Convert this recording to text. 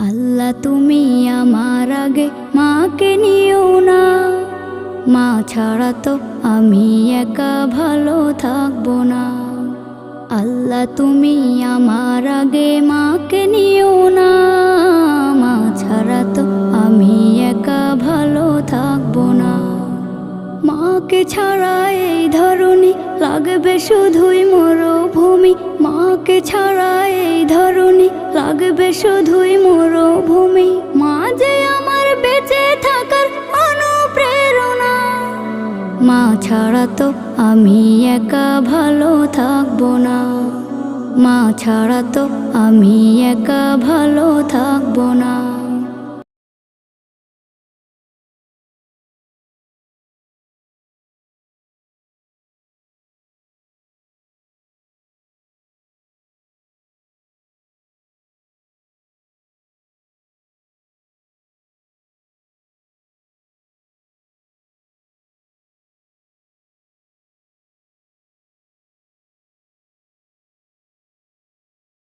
আল্লাহ তুমি আমার আগে মাকে নিও না, মা ছাড়া তো আমি একা ভালো থাকবো না। আল্লাহ তুমি আমার আগে মাকে নিও না, মা ছাড়া তো আমি একা ভালো থাকবো না। মাকে ছাড়া এই ধরনী লাগবে শুধুই মরুভূমি, মাকে ছাড়া এই ধরনী লাগবে শুধুই মরুভূমি। মা যে আমার বেঁচে থাকার অনুপ্রেরণা, মা ছাড়া তো আমি একা ভালো থাকবো না, মা ছাড়া তো আমি একা ভালো থাকবো